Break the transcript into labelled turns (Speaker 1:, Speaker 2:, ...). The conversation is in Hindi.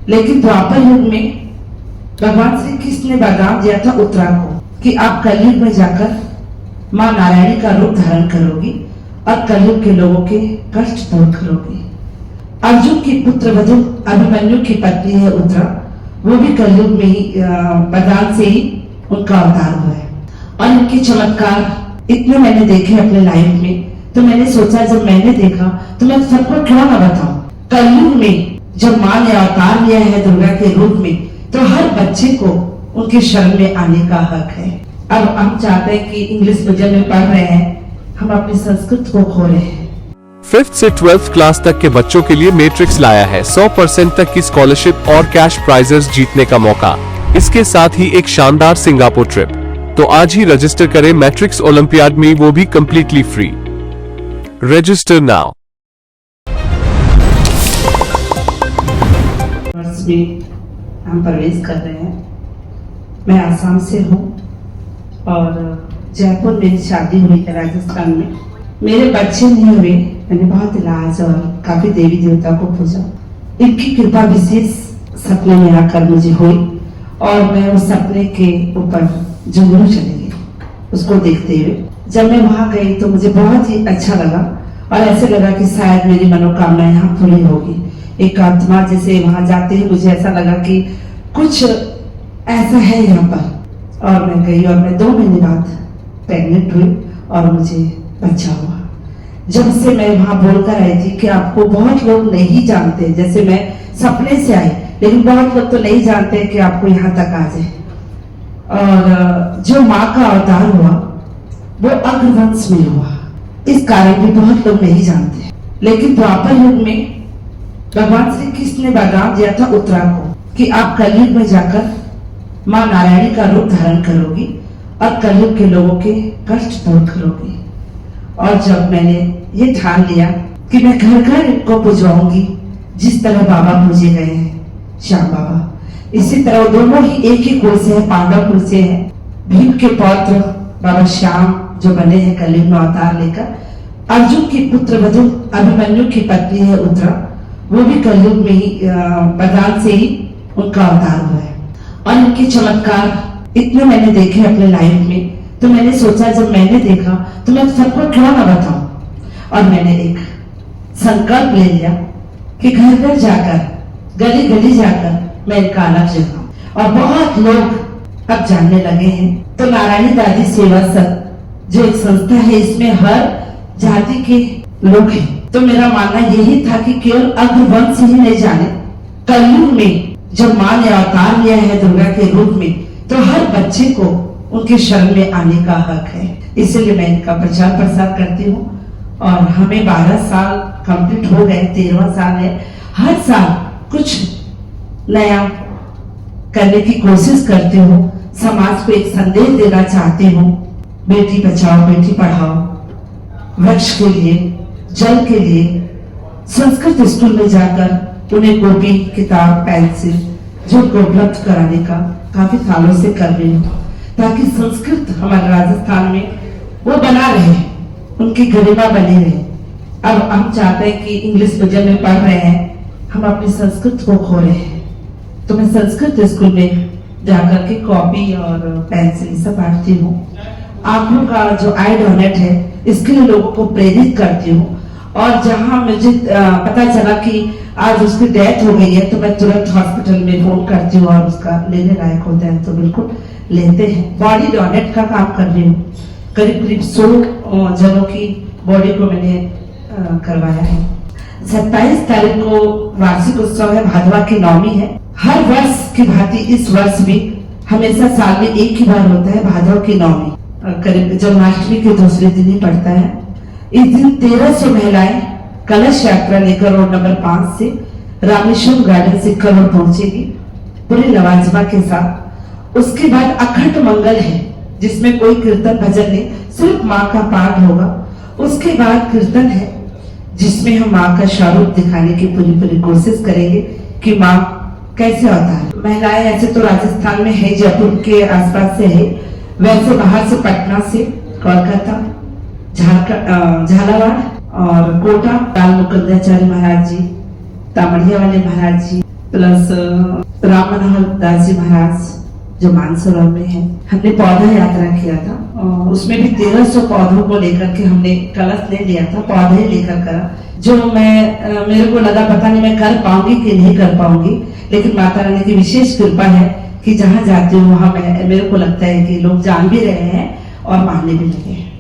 Speaker 1: लेकिन द्वापर युग में भगवान श्री कृष्ण ने वरदान दिया था उत्तरा को कि आप कलयुग में जाकर माँ नारायणी का रूप धारण करोगी और कलयुग के लोगों के कष्ट दूर करोगी। अर्जुन की पुत्र वधु अभिमन्यु की पत्नी है उत्तरा, वो भी कलयुग में ही वरदान से ही उनका अवतार हुआ है। और इनके चमत्कार इतने मैंने देखे अपने लाइफ में, तो मैंने सोचा जब मैंने देखा तो मैं सबको क्यों ना बताऊं। कलयुग में जब माँ ने अवतार लिया है दुर्गा के रूप में, तो हर बच्चे को उनके शरण में आने का हक है। अब हम चाहते हैं कि इंग्लिश मीडियम में पढ़ रहे हैं, हम अपनी संस्कृत को खो रहे हैं।
Speaker 2: 5th से 12th क्लास तक के बच्चों के लिए मैट्रिक्स लाया है 100% तक की स्कॉलरशिप और कैश प्राइजेस जीतने का मौका, इसके साथ ही एक शानदार सिंगापुर ट्रिप। तो आज ही रजिस्टर करें मैट्रिक्स ओलंपियाड में, वो भी कंप्लीटली फ्री। Register now.
Speaker 1: में हम प्रवेश कर रहे हैं। मैं आसाम से हूँ और जयपुर मेरी शादी हुई है राजस्थान में। मेरे बच्चे नहीं हुए, मैंने बहुत इलाज और काफी देवी देवता को पूजा। इनकी कृपा विशेष सपने में आकर मुझे हुई और मैं उस सपने के ऊपर जुगनू चली गई उसको देखते हुए। जब मैं वहां गई तो मुझे बहुत ही अच्छा लगा और ऐसे लगा कि शायद मेरी मनोकामना यहाँ पूरी होगी। एक आत्मा जैसे वहां जाते ही मुझे ऐसा लगा कि कुछ ऐसा है यहाँ पर। और मैं गई और मैं 2 महीने बाद प्रेग्नेंट हुई और मुझे बच्चा हुआ। जब से मैं वहां बोलकर आई थी कि आपको बहुत लोग नहीं जानते, जैसे मैं सपने से आई, लेकिन बहुत लोग तो नहीं जानते कि आपको यहाँ तक आ जाए। और जो माँ का अवतार हुआ वो अग्रवंश में हुआ, इस कारण भी बहुत लोग नहीं जानते। लेकिन द्वापर युग में भगवान श्री कृष्ण ने वरदान दिया था उत्तरा को कि आप कलयुग में जाकर माँ नारायणी का रूप धारण करोगी और कलयुग के लोगों के कष्ट दूर करोगी। और जब मैंने ये ठान लिया कि मैं घर घर इनको पूजवाऊंगी, जिस तरह बाबा पूजे गए हैं श्याम बाबा, इसी तरह वो दोनों ही एक ही कुल से है, पांडव कुल से है। भीम के पौत्र बाबा श्याम जो बने हैं कलयुग में अवतार लेकर। अर्जुन की पुत्र वधु अभिमन्यु की पत्नी है उत्तरा, वो भी कलयुग में ही वरदान से ही उनका अवतार हुआ है। और इनके चमत्कार इतने मैंने देखे अपने लाइफ में, तो मैंने सोचा जब मैंने देखा तो मैं सबको क्यों ना बताऊं। और मैंने एक संकल्प ले लिया कि घर घर जाकर, गली गली जाकर मैं इनका अलग जगाऊं। और बहुत लोग अब जानने लगे हैं। तो नारायणी दादी सेवा संघ जो एक संस्था है, इसमें हर जाति के लोग हैं। तो मेरा मानना यही था कि केवल अग्रवंश ही नहीं जाने, कलयुग में जब माँ ने अवतार लिया है दुर्गा के रूप में, तो हर बच्चे को उनके शरण में आने का हक है। इसलिए मैं इनका प्रचार प्रसार करती हूँ। और हमें 12 साल कंप्लीट हो गए, 13वां साल है। हर साल कुछ नया करने की कोशिश करती हूँ, समाज को एक संदेश देना चाहती हूँ। बेटी बचाओ बेटी पढ़ाओ, वृक्ष के लिए, जल के लिए, संस्कृत स्कूल में जाकर उन्हें कॉपी किताब पेंसिल जो उपलब्ध कराने का काफी सालों से कर रही हूँ, ताकि संस्कृत हमारे राजस्थान में वो बना रहे, उनकी गरिमा बनी रहे। अब हम चाहते हैं कि इंग्लिश मीडियम में पढ़ रहे हैं, हम अपनी संस्कृत को खो रहे हैं। तो मैं संस्कृत स्कूल में जाकर के कॉपी और पेंसिल सब बांटती हूँ। आंखों का जो आई डोनेट है, इसके लिए लोगों को प्रेरित करती हूँ। और जहां मुझे पता चला कि आज उसकी डेथ हो गई है, तो मैं तुरंत हॉस्पिटल में फोन करती हूँ और उसका लेने लायक होता है तो बिल्कुल लेते हैं। बॉडी डोनेट का काम कर रही हूँ, करीब करीब 100 जनों की बॉडी को मैंने करवाया है। 27 तारीख को वार्षिक उत्सव है, भादवा की नवमी है। हर वर्ष की भांति इस वर्ष भी हमेशा साल में एक ही बार होता है भादवा की नवमी, करीब जन्माष्टमी के दूसरे दिन ही पड़ता है। इस दिन 1300 महिलाएं कलश यात्रा लेकर रोड नंबर 5 से रामेश्वरम गार्डन से करोड़ पहुंचेगी पूरी लवाजमा के साथ। उसके बाद अखंड मंगल है, जिसमें कोई कीर्तन भजन नहीं, सिर्फ माँ का पाठ होगा। उसके बाद कीर्तन है, जिसमें हम माँ का स्वरूप दिखाने की पूरी कोशिश करेंगे कि माँ कैसे होता है। महिलाएं ऐसे तो राजस्थान में है, जयपुर के आसपास से है, वैसे बाहर से पटना से, कोलकाता, झालावाड़ और कोटा, लाल मुकुंदाचार्य महाराज जी, तामड़िया वाले महाराज जी, प्लस राम मनोहर दास जी महाराज जो मानसरोवर में है, हमने पौधा यात्रा किया था और उसमें भी 1300 पौधों को लेकर के हमने कलश ले लिया था, पौधे लेकर करा, जो मेरे को लगा पता नहीं मैं कर पाऊंगी कि नहीं कर पाऊंगी, लेकिन माता रानी की विशेष कृपा है कि जहाँ जाती हूँ वहां मेरे को लगता है कि लोग जान भी रहे हैं और मानने भी लगे हैं।